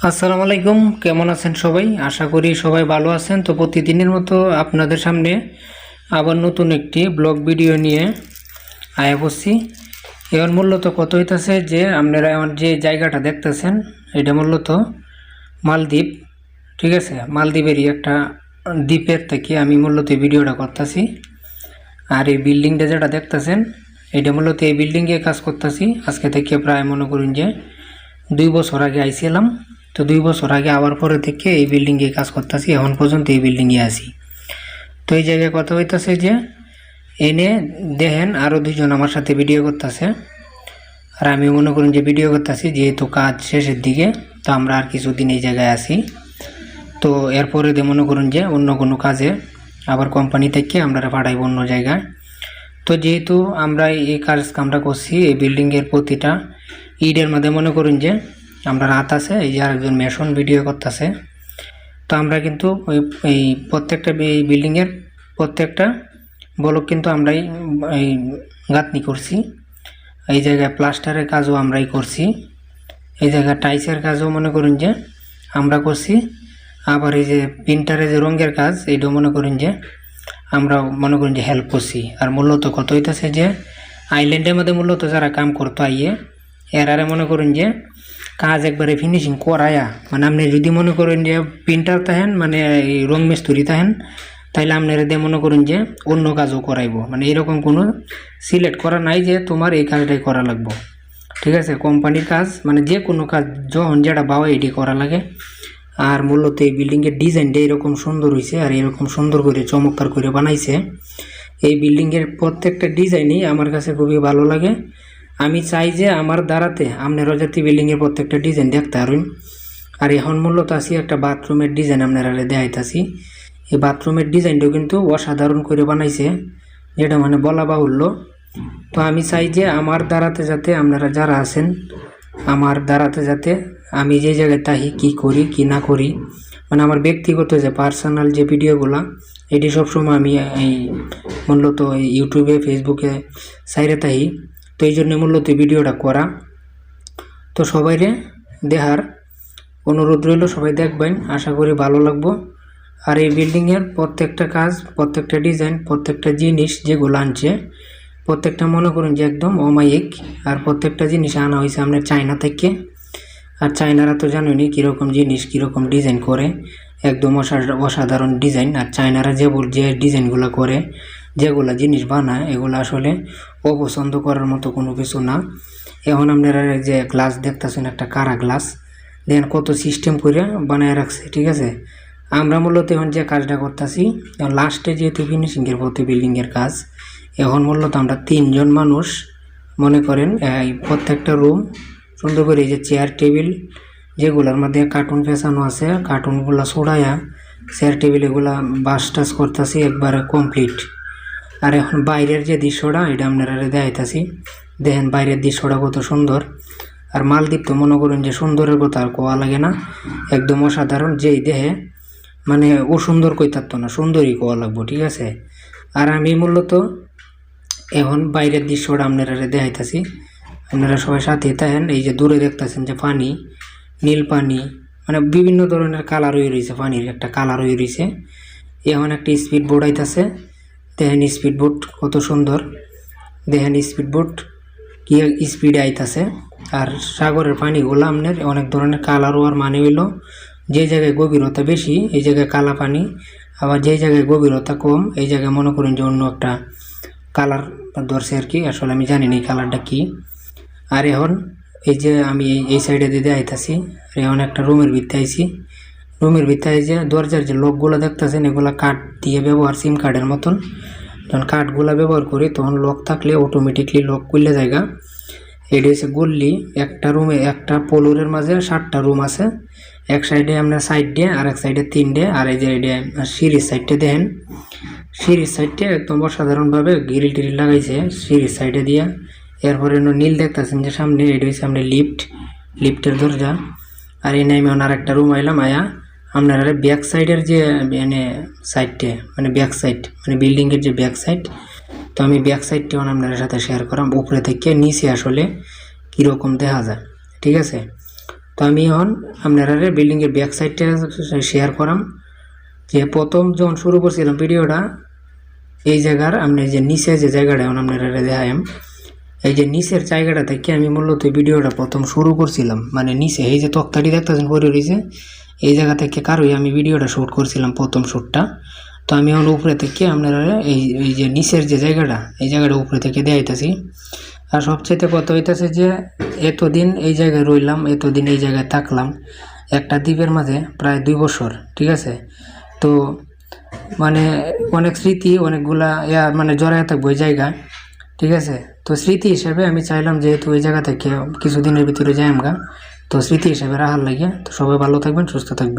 আসসালামু আলাইকুম, কেমন আছেন সবাই? আশা করি সবাই ভালো আছেন। তো প্রতিদিনের মতো আপনাদের সামনে আবার নতুন একটি ব্লগ ভিডিও নিয়ে আয়া পড়ছি। এর মূলত কত হইতাছে যে আপনারা আমার যে জায়গাটা দেখতেছেন এটা মূলত মালদ্বীপ। ঠিক আছে, মালদ্বীপেরই একটা দ্বীপের থেকে আমি মূলত এই ভিডিওটা করতেছি। আর এই বিল্ডিংটা যেটা দেখতেছেন এটা মূলত এই বিল্ডিংয়ে কাজ করতেছি আজকে থেকে প্রায় মনে করুন যে 2 বছর আগে আইছিলাম। তো 2 বছর আগে আবার পরে থেকে এই বিল্ডিংয়ে কাজ করতেছি, এখন পর্যন্ত এই বিল্ডিংয়ে আছি। তো এই জায়গায় কথা হইতাছে যে এনে দেখেন আরও দুজন আমার সাথে ভিডিও করতেছে, আর আমি মনে করুন যে ভিডিও করতেছি, যেহেতু কাজ শেষের দিকে তো আমরা আর কিছুদিন এই জায়গায় আছি। তো এরপরে মনে করুন যে অন্য কোনো কাজে আবার কোম্পানি থেকে আমরা পাঠাইব অন্য জায়গায়। তো যেহেতু আমরা এই কামটা করছি, এই বিল্ডিংয়ের প্রতিটা ইটের মধ্যে মনে করুন যে আমরা রাত আছে, এই যে আরেকজন মেশন ভিডিও করতেছে। তো আমরা কিন্তু এই প্রত্যেকটা এই বিল্ডিংয়ের প্রত্যেকটা ব্লক কিন্তু আমরাই এই গাঁথনি করছি। এই জায়গায় প্লাস্টারের কাজও আমরাই করছি, এই জায়গায় টাইসের কাজও মনে করুন যে আমরা করছি। আবার এই যে প্রিন্টারে যে রঙের কাজ এইটাও মনে করুন যে আমরা মনে করুন যে হেল্প করছি। আর মূলত কত হইতেছে যে আইল্যান্ডের মধ্যে মূলত যারা কাম করতো আইয়ে এরারে মনে করুন যে কাজ একবারে ফিনিশিং করায়া, মানে আপনি যদি মনে করেন যে প্রিন্টার থাকেন মানে এই রং মিস্ত্রি থাকেন, তাইলে আপনারা দিয়ে মনে করুন যে অন্য কাজও করাইব। মানে এরকম কোনো সিলেক্ট করা নাই যে তোমার এই কাজটাই করা লাগবে। ঠিক আছে, কোম্পানির কাজ মানে যে কোনো কাজ যখন যেটা পাওয়া এটি করা লাগে। আর মূলত এই বিল্ডিংয়ের ডিজাইনটা এরকম সুন্দর হয়েছে, আর এরকম সুন্দর করে চমৎকার করে বানাইছে। এই বিল্ডিংয়ের প্রত্যেকটা ডিজাইনই আমার কাছে খুবই ভালো লাগে। আমি চাই যে আমার দ্বারাতে আপনারা যাতে বিল্ডিংয়ের প্রত্যেকটা ডিজাইন দেখতে পারেন। আর এখন মূলত আছি একটা বাথরুমের ডিজাইন আপনারা দেখাইতেছি। এই বাথরুমের ডিজাইনটাও কিন্তু অসাধারণ করে বানাইছে, যেটা মানে বলা বাহুল্য। তো আমি চাই যে আমার দ্বারাতে যাতে আপনারা যারা আছেন আমার দ্বারাতে যাতে আমি যে জায়গায় তাহি কী করি কি না করি, মানে আমার ব্যক্তিগত যে পার্সোনাল যে ভিডিওগুলো এটি সবসময় আমি এই মূলত ইউটিউবে ফেসবুকে সাইরে তাহি। তো এই জন্য মূলত ভিডিওটা করা। তো সবাইরে দেখার অনুরোধ রইল, সবাই দেখবেন, আশা করি ভালো লাগবো। আর এই বিল্ডিংয়ের প্রত্যেকটা কাজ, প্রত্যেকটা ডিজাইন, প্রত্যেকটা জিনিস যেগুলো আনছে প্রত্যেকটা মনে করুন যে একদম অমায়িক। আর প্রত্যেকটা জিনিস আনা হয়েছে আপনার চায়না থেকে। আর চায়নারা তো জানেনই কীরকম জিনিস কীরকম ডিজাইন করে, একদম অসাধারণ ডিজাইন। আর চায়নারা যে ডিজাইনগুলো করে, যেগুলো জিনিস বানায়, এগুলো আসলে অপছন্দ করার মতো কোনো কিছু না। এখন আপনারা যে গ্লাস দেখতেছেন একটা কারা গ্লাস, দেখেন কত সিস্টেম করে বানায় রাখছে। ঠিক আছে, আমরা মূলত এখন যে কাজটা করতেছি লাস্টে যেহেতু ফিনিশিংয়ের প্রতি বিল্ডিংয়ের কাজ, এখন মূলত আমরা 3 জন মানুষ মনে করেন এই প্রত্যেকটা রুম সুন্দর করে এই যে চেয়ার টেবিল যেগুলোর মধ্যে কার্টুন পেছানো আছে, কার্টুনগুলো ছড়াইয়া চেয়ার টেবিল এগুলা বাস টাস করতেছি একবারে কমপ্লিট। আর এখন বাইরের যে দৃশ্যটা এটা আপনারা দেখাইতেছি, দেখেন বাইরের দৃশ্যটা কত সুন্দর। আর মালদ্বীপ তো মনে করেন যে সুন্দরের কথা আর কোয়া লাগে না, একদম অসাধারণ। যেই দেহে মানে ও সুন্দর কই থাকতো না, সুন্দরই কোয়া লাগবো। ঠিক আছে, আর আমি মূলত এখন বাইরের দৃশ্যটা আপনারা দেখাইতেছি, আপনারা সবাই সাথে থাকেন। এই যে দূরে দেখতেছেন যে পানি, নীল পানি, মানে বিভিন্ন ধরনের কালার হয়ে রয়েছে, পানির একটা কালার হয়ে রয়েছে। এখন একটা স্পিড বোট আইতেছে, দেখেন স্পিড বোট কত সুন্দর, দেখেন স্পিড বোট কি স্পিডে আইতেছে। আর সাগরের পানিগুলো আপনার অনেক ধরনের কালার হওয়ার মানে হইল যে জায়গায় গভীরতা বেশি এই জায়গায় কালা পানি, আবার যে জায়গায় গভীরতা কম এই জায়গায় মনে করুন যে অন্য একটা কালার ধরছে আর কি, আসলে আমি জানি না এই কালারটা কি। আর এখন এই যে আমি এই সাইডে দিয়ে আইতাছি, আর এখন একটা রুমের ভিতরে আইছি। রুমের ভিতরে যে দরজার যে লকগুলো দেখতেছেন এগুলো কাঠ দিয়ে ব্যবহার, সিম কার্ডের মতন। যখন কাঠগুলো ব্যবহার করি তখন লক থাকলে অটোমেটিকলি লক খুললে জায়গা। এটি হচ্ছে গল্লি, একটা রুমে একটা ফ্লোরের মাঝে 7টা রুম আছে। এক সাইডে আপনার সাইড দিয়ে আর এক সাইডে 3টে, আর এই যে সিঁড়ির সাইডটা দেখেন, সিঁড়ির সাইডটা একদম অসাধারণভাবে গ্রিল টিরিল লাগাইছে সিঁড়ির সাইডে দিয়া। এরপরে নীল দেখতেছেন যে সামনে, এটা হচ্ছে সামনে লিফটের দরজা। আর এই নামে আর একটা রুম আইলাম আয়া আপনারা ব্যাক সাইডের যে মানে সাইডটা মানে ব্যাক সাইড মানে বিল্ডিংয়ের যে ব্যাক সাইড। তো আমি ব্যাক সাইডটা আপনাদের সাথে শেয়ার করাম উপরে থেকে নিচে আসলে কীরকম দেখা যায়। ঠিক আছে, তো আমি এখন আপনারা বিল্ডিংয়ের ব্যাক সাইডটা শেয়ার করাম যে প্রথম যখন শুরু করছিলাম ভিডিওটা এই জায়গার আপনি যে নিচে যে জায়গাটা এখন আপনারা দেখাম এই যে নিচের জায়গাটা থেকে আমি মূলত ভিডিওটা প্রথম শুরু করছিলাম, মানে নিচে এই যে তক্তাটি দেখতেছেন পরে রয়েছে এই জায়গা থেকে কারোই আমি ভিডিওটা শ্যুট করছিলাম প্রথম শ্যুটটা। তো আমি এখন উপরে থেকে আপনারা এই যে নিচের যে জায়গাটা এই জায়গাটা উপরে থেকে দেখাইতেছি। আর সবচেয়ে কথা হইতেছে যে এতদিন এই জায়গায় রইলাম, এতদিন এই জায়গায় থাকলাম একটা দ্বীপের মাঝে প্রায় 2 বছর, ঠিক আছে। তো মানে অনেক স্মৃতি অনেকগুলা মানে জড়ায় থাকবো ওই জায়গায়, ঠিক আছে। তো স্মৃতি হিসেবে আমি চাইলাম যেহেতু ওই জায়গা থেকে কিছুদিনের ভিতরে যাই আমরা, তো স্মৃতি হিসেবে রাখার লাগে। তো সবাই ভালো থাকবেন, সুস্থ থাকবেন।